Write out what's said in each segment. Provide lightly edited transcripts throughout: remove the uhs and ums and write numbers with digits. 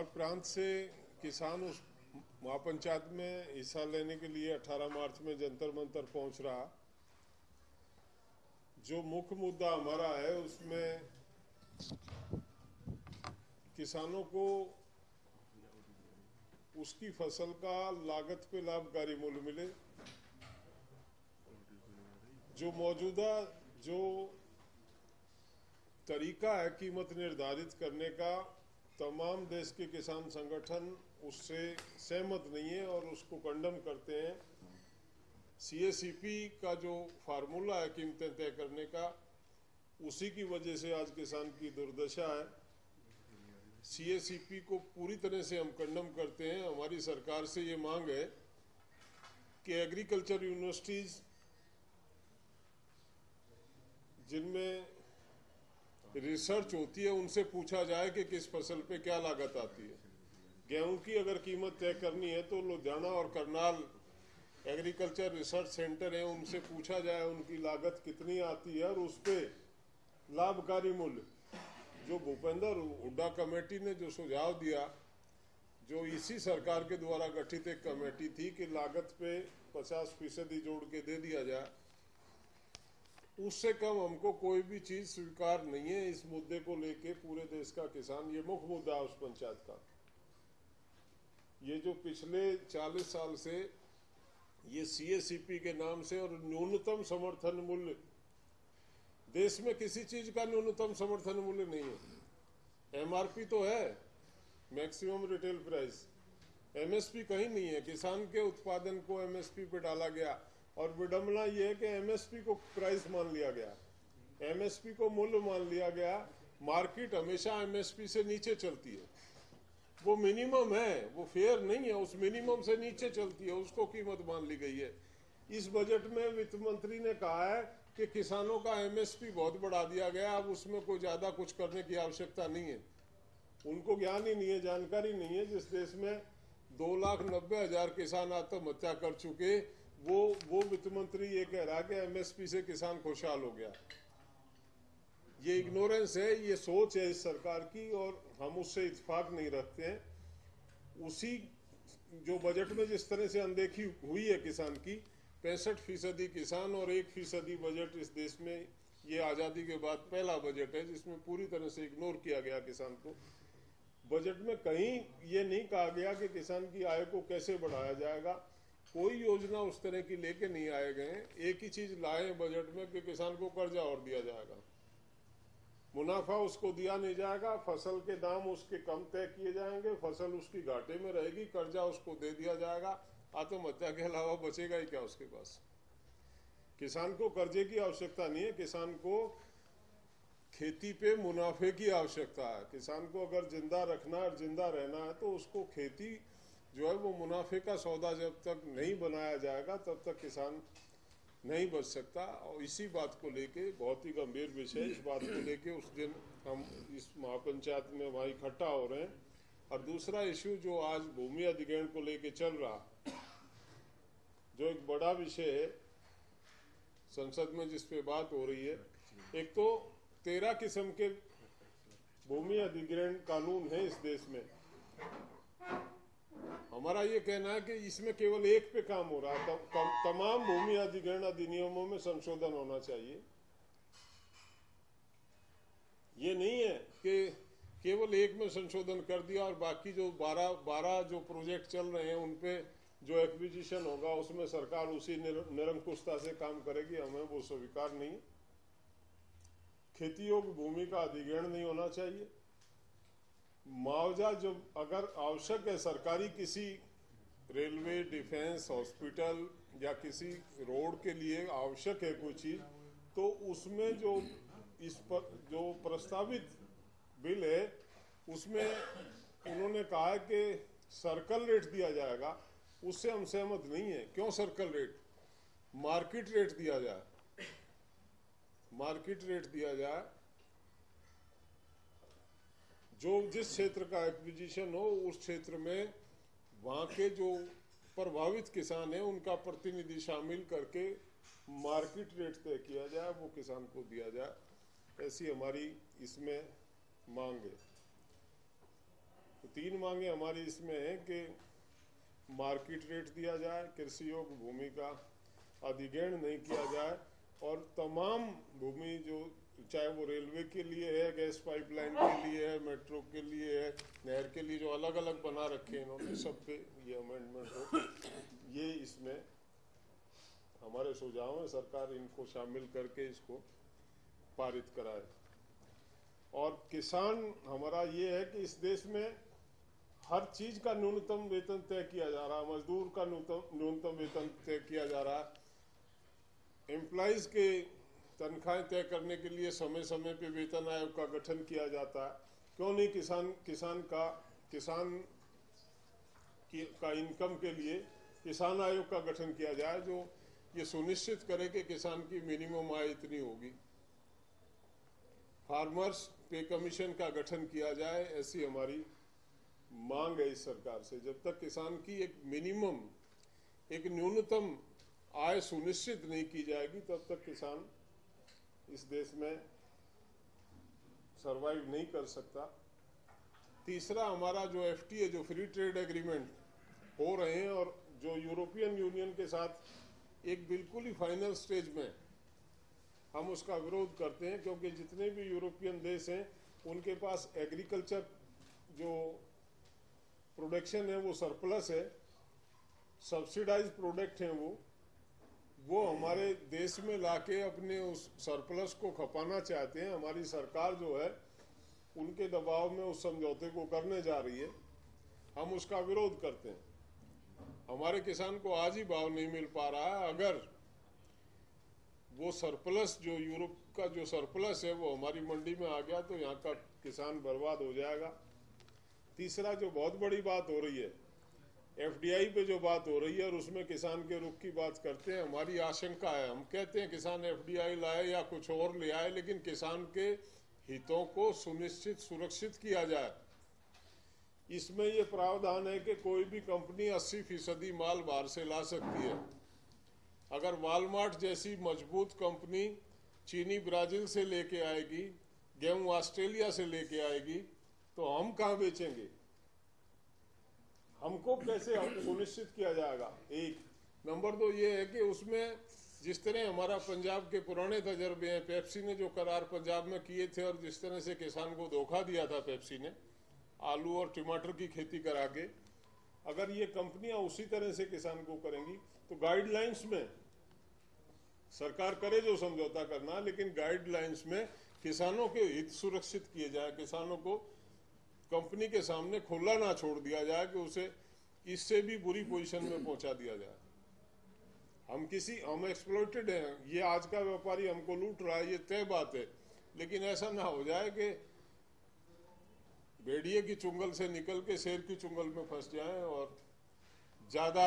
और प्रांत से किसान उस महापंचायत में हिस्सा लेने के लिए 18 मार्च में जंतर मंतर पहुंच रहा। जो मुख्य मुद्दा हमारा है उसमें किसानों को उसकी फसल का लागत पे लाभकारी मूल्य मिले। जो मौजूदा जो तरीका है कीमत निर्धारित करने का, तमाम देश के किसान संगठन उससे सहमत नहीं है और उसको कंडम करते हैं। सीएसीपी का जो फार्मूला है कीमतें तय करने का, उसी की वजह से आज किसान की दुर्दशा है। सीएसीपी को पूरी तरह से हम कंडम करते हैं। हमारी सरकार से ये मांग है कि एग्रीकल्चर यूनिवर्सिटीज जिनमें रिसर्च होती है उनसे पूछा जाए कि किस फसल पे क्या लागत आती है। गेहूं की अगर कीमत तय करनी है तो लुधियाना और करनाल एग्रीकल्चर रिसर्च सेंटर है, उनसे पूछा जाए उनकी लागत कितनी आती है और उस पर लाभकारी मूल्य। जो भूपेंद्र हुड्डा कमेटी ने जो सुझाव दिया, जो इसी सरकार के द्वारा गठित एक कमेटी थी कि लागत पे 50% जोड़ के दे दिया जाए, उससे कम हमको कोई भी चीज स्वीकार नहीं है। इस मुद्दे को लेके पूरे देश का किसान, ये मुख्य मुद्दा है उस पंचायत का। ये जो पिछले 40 साल से ये सीएसीपी के नाम से और न्यूनतम समर्थन मूल्य, देश में किसी चीज का न्यूनतम समर्थन मूल्य नहीं है। एमआरपी तो है, मैक्सिमम रिटेल प्राइस, एमएसपी कहीं नहीं है। किसान के उत्पादन को एमएसपी पे डाला गया और विडंबना यह है कि एमएसपी को प्राइस मान लिया गया, एमएसपी को मूल्य मान लिया गया। मार्केट हमेशा एमएसपी से नीचे चलती है, वो मिनिमम है, वो फेयर नहीं है, उस मिनिमम से नीचे चलती है, उसको कीमत मान ली गई है। इस बजट में वित्त मंत्री ने कहा है कि किसानों का एमएसपी बहुत बढ़ा दिया गया, अब उसमें कोई ज्यादा कुछ करने की आवश्यकता नहीं है। उनको ज्ञान ही नहीं है, जानकारी नहीं है। जिस देश में 2,90,000 किसान आत्महत्या कर चुके, वो वित्त मंत्री ये कह रहा है कि एमएसपी से किसान खुशहाल हो गया। ये इग्नोरेंस है, ये सोच है इस सरकार की और हम उससे इत्तेफाक नहीं रखते हैं। उसी जो बजट में जिस तरह से अनदेखी हुई है किसान की, 65% किसान और 1% बजट इस देश में, ये आज़ादी के बाद पहला बजट है जिसमें पूरी तरह से इग्नोर किया गया किसान को। बजट में कहीं ये नहीं कहा गया कि किसान की आय को कैसे बढ़ाया जाएगा। कोई योजना उस तरह की लेके नहीं आए गए। एक ही चीज लाए बजट में कि किसान को कर्जा और दिया जाएगा, मुनाफा उसको दिया नहीं जाएगा, फसल के दाम उसके कम तय किए जाएंगे, फसल उसकी घाटे में रहेगी, कर्जा उसको दे दिया जाएगा। आत्महत्या के अलावा बचेगा ही क्या उसके पास। किसान को कर्जे की आवश्यकता नहीं है, किसान को खेती पे मुनाफे की आवश्यकता है। किसान को अगर जिंदा रखना और जिंदा रहना है तो उसको खेती जो है वो मुनाफे का सौदा जब तक नहीं बनाया जाएगा तब तक किसान नहीं बच सकता। और इसी बात को लेके, बहुत ही गंभीर विषय, इस बात को लेके उस दिन हम इस महापंचायत में वहाँ इकट्ठा हो रहे हैं। और दूसरा इश्यू जो आज भूमि अधिग्रहण को लेके चल रहा, जो एक बड़ा विषय है संसद में जिस पे बात हो रही है। एक तो 13 किस्म के भूमि अधिग्रहण कानून है इस देश में। हमारा ये कहना है कि इसमें केवल एक पे काम हो रहा है। तमाम भूमि अधिग्रहण अधिनियमों में संशोधन होना चाहिए। ये नहीं है कि केवल एक में संशोधन कर दिया और बाकी जो 12 जो प्रोजेक्ट चल रहे हैं उन पे जो एक्विजिशन होगा उसमें सरकार उसी निरंकुशता से काम करेगी। हमें वो स्वीकार नहीं। खेती योग्य भूमि का अधिग्रहण नहीं होना चाहिए। मुआवजा जो अगर आवश्यक है, सरकारी किसी रेलवे, डिफेंस, हॉस्पिटल या किसी रोड के लिए आवश्यक है कोई चीज, तो उसमें जो इस पर जो प्रस्तावित बिल है उसमें उन्होंने कहा है कि सर्कल रेट दिया जाएगा। उससे हम सहमत नहीं है। क्यों सर्कल रेट? मार्केट रेट दिया जाए, मार्केट रेट दिया जाए। जो जिस क्षेत्र का एक्विजिशन हो उस क्षेत्र में वहाँ के जो प्रभावित किसान हैं उनका प्रतिनिधि शामिल करके मार्केट रेट तय किया जाए, वो किसान को दिया जाए। ऐसी हमारी इसमें मांग है। तो 3 मांगे हमारी इसमें है कि मार्केट रेट दिया जाए, कृषि योग्य भूमि का अधिग्रहण नहीं किया जाए, और तमाम भूमि जो चाहे वो रेलवे के लिए है, गैस पाइपलाइन के लिए है, मेट्रो के लिए है, नहर के लिए, जो अलग अलग बना रखे हैं इन्होंने, सब पे ये अमेंडमेंट हो। ये इसमें हमारे सुझाव है, सरकार इनको शामिल करके इसको पारित कराए। और किसान हमारा ये है कि इस देश में हर चीज का न्यूनतम वेतन तय किया जा रहा है, मजदूर का न्यूनतम वेतन तय किया जा रहा है, एम्प्लॉइज के तनख्वाहें तय करने के लिए समय समय पे वेतन आयोग का गठन किया जाता है। क्यों नहीं किसान का इनकम के लिए किसान आयोग का गठन किया जाए, जो ये सुनिश्चित करे कि किसान की मिनिमम आय इतनी होगी। फार्मर्स पे कमीशन का गठन किया जाए, ऐसी हमारी मांग है इस सरकार से। जब तक किसान की एक मिनिमम, एक न्यूनतम आय सुनिश्चित नहीं की जाएगी, तब तक किसान इस देश में सरवाइव नहीं कर सकता। तीसरा हमारा जो एफटीए, जो फ्री ट्रेड एग्रीमेंट हो रहे हैं और जो यूरोपियन यूनियन के साथ एक बिल्कुल ही फाइनल स्टेज में, हम उसका विरोध करते हैं, क्योंकि जितने भी यूरोपियन देश हैं उनके पास एग्रीकल्चर जो प्रोडक्शन है वो सरप्लस है, सब्सिडाइज प्रोडक्ट हैं वो हमारे देश में लाके अपने उस सरप्लस को खपाना चाहते हैं। हमारी सरकार जो है उनके दबाव में उस समझौते को करने जा रही है, हम उसका विरोध करते हैं। हमारे किसान को आज ही भाव नहीं मिल पा रहा है। अगर वो सरप्लस, जो यूरोप का जो सरप्लस है वो हमारी मंडी में आ गया तो यहाँ का किसान बर्बाद हो जाएगा। तीसरा जो बहुत बड़ी बात हो रही है, एफडीआई पे जो बात हो रही है और उसमें किसान के रुख की बात करते हैं, हमारी आशंका है, हम कहते हैं किसान एफडीआई लाए या कुछ और ले आए, लेकिन किसान के हितों को सुरक्षित किया जाए। इसमें ये प्रावधान है कि कोई भी कंपनी 80% माल बाहर से ला सकती है। अगर वालमार्ट जैसी मजबूत कंपनी चीनी ब्राजील से लेके आएगी, गेहूं ऑस्ट्रेलिया से लेके आएगी, तो हम कहाँ बेचेंगे? हमको कैसे सुनिश्चित किया जाएगा? एक नंबर 2 ये है कि उसमें जिस तरह हमारा पंजाब के पुराने तजर्बे हैं, पेप्सी ने जो करार पंजाब में किए थे और जिस तरह से किसान को धोखा दिया था पेप्सी ने आलू और टमाटर की खेती करा के, अगर ये कंपनियां उसी तरह से किसान को करेंगी तो गाइडलाइंस में सरकार करे जो समझौता करना, लेकिन गाइडलाइंस में किसानों के हित सुरक्षित किए जाए, किसानों को कंपनी के सामने खुला ना छोड़ दिया जाए कि उसे इससे भी बुरी पोजीशन में पहुंचा दिया जाए। हम एक्सप्लॉइटेड हैं, ये आज का व्यापारी हमको लूट रहा है, ये तय बात है, लेकिन ऐसा ना हो जाए कि भेड़िए की चुंगल से निकल के शेर की चुंगल में फंस जाएं और ज्यादा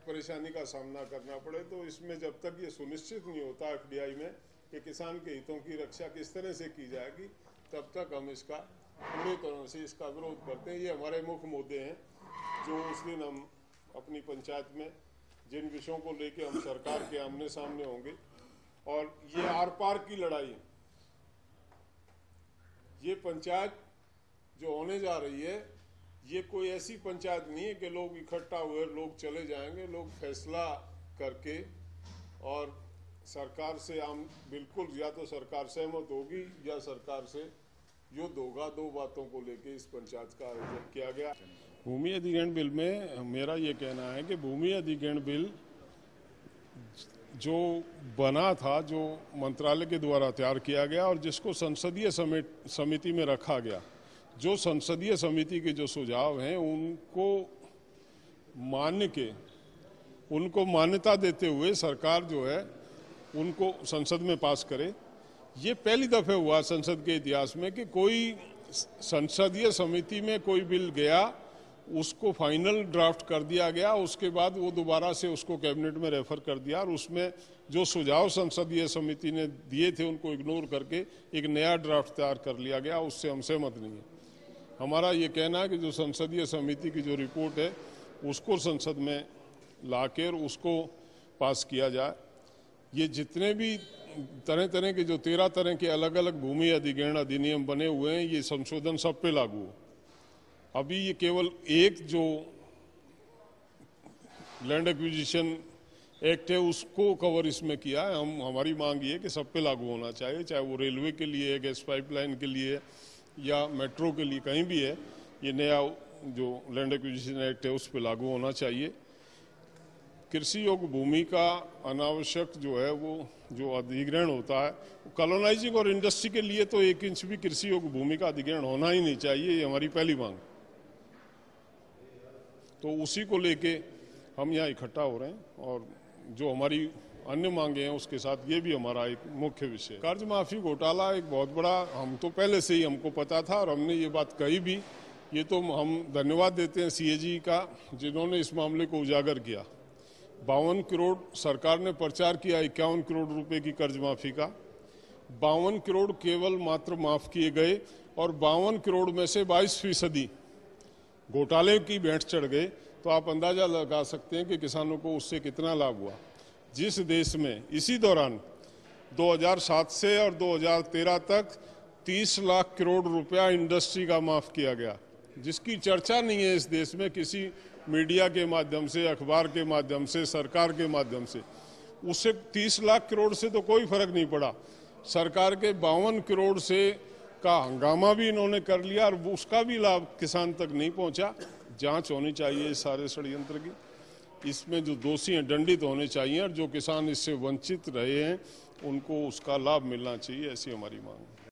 परेशानी का सामना करना पड़े। तो इसमें जब तक ये सुनिश्चित नहीं होता एफडीआई में कि किसान के हितों की रक्षा किस तरह से की जाएगी, तब तक हम इसका पूरी तरह से इसका विरोध करते हैं। ये हमारे मुख्य मुद्दे हैं जो उस दिन हम अपनी पंचायत में जिन विषयों को लेके हम सरकार के आमने सामने होंगे। और ये आर पार की लड़ाई, ये पंचायत जो होने जा रही है, ये कोई ऐसी पंचायत नहीं है कि लोग इकट्ठा हुए लोग चले जाएंगे। लोग फैसला करके और सरकार से बिल्कुल या तो सरकार सहमत होगी या सरकार से युद्ध होगा। 2 बातों को लेके इस पंचायत का आयोजन किया गया। भूमि अधिग्रहण बिल में मेरा ये कहना है कि भूमि अधिग्रहण बिल जो बना था, जो मंत्रालय के द्वारा तैयार किया गया और जिसको संसदीय समिति में रखा गया, जो संसदीय समिति के जो सुझाव हैं उनको मान्यता देते हुए सरकार जो है उनको संसद में पास करे। ये पहली दफे हुआ संसद के इतिहास में कि कोई संसदीय समिति में कोई बिल गया, उसको फाइनल ड्राफ्ट कर दिया गया, उसके बाद वो दोबारा से उसको कैबिनेट में रेफर कर दिया और उसमें जो सुझाव संसदीय समिति ने दिए थे उनको इग्नोर करके एक नया ड्राफ्ट तैयार कर लिया गया। उससे हम सहमत नहीं है। हमारा ये कहना है कि जो संसदीय समिति की जो रिपोर्ट है उसको संसद में लाकर उसको पास किया जाए। ये जितने भी तरह के जो 13 तरह के अलग अलग भूमि अधिग्रहण अधिनियम बने हुए हैं, ये संशोधन सब पे लागू हो। अभी ये केवल एक जो लैंड एक्विजिशन एक्ट है उसको कवर इसमें किया है। हमारी मांग ये है कि सब पे लागू होना चाहिए, चाहे वो रेलवे के लिए है, गैस पाइपलाइन के लिए या मेट्रो के लिए, कहीं भी है। ये नया जो लैंड एक्विजिशन एक्ट है उस पे लागू होना चाहिए। कृषि योग्य भूमि का अनावश्यक जो है वो जो अधिग्रहण होता है, कॉलोनाइजिंग और इंडस्ट्री के लिए तो 1 इंच भी कृषि योग्य भूमि का अधिग्रहण होना ही नहीं चाहिए। ये हमारी पहली मांग, तो उसी को लेके हम यहाँ इकट्ठा हो रहे हैं। और जो हमारी अन्य मांगे हैं उसके साथ ये भी हमारा एक मुख्य विषय है। कर्ज माफी घोटाला एक बहुत बड़ा, हम तो पहले से ही हमको पता था और हमने ये बात कही भी। ये तो हम धन्यवाद देते हैं सीएजी का जिन्होंने इस मामले को उजागर किया। 52 करोड़ सरकार ने प्रचार किया 51 करोड़ रुपए की कर्ज माफी का। 52 करोड़ केवल मात्र माफ किए गए और 52 करोड़ में से 22% घोटाले की भेंट चढ़ गए। तो आप अंदाजा लगा सकते हैं कि किसानों को उससे कितना लाभ हुआ। जिस देश में इसी दौरान 2007 से और 2013 तक 30 लाख करोड़ रुपया इंडस्ट्री का माफ किया गया, जिसकी चर्चा नहीं है इस देश में किसी मीडिया के माध्यम से, अखबार के माध्यम से, सरकार के माध्यम से। उससे 30 लाख करोड़ से तो कोई फर्क नहीं पड़ा। सरकार के 52 करोड़ से का हंगामा भी इन्होंने कर लिया और उसका भी लाभ किसान तक नहीं पहुंचा। जांच होनी चाहिए इस सारे षड्यंत्र की। इसमें जो दोषी हैं दंडित होने चाहिए और जो किसान इससे वंचित रहे हैं उनको उसका लाभ मिलना चाहिए, ऐसी हमारी मांग है।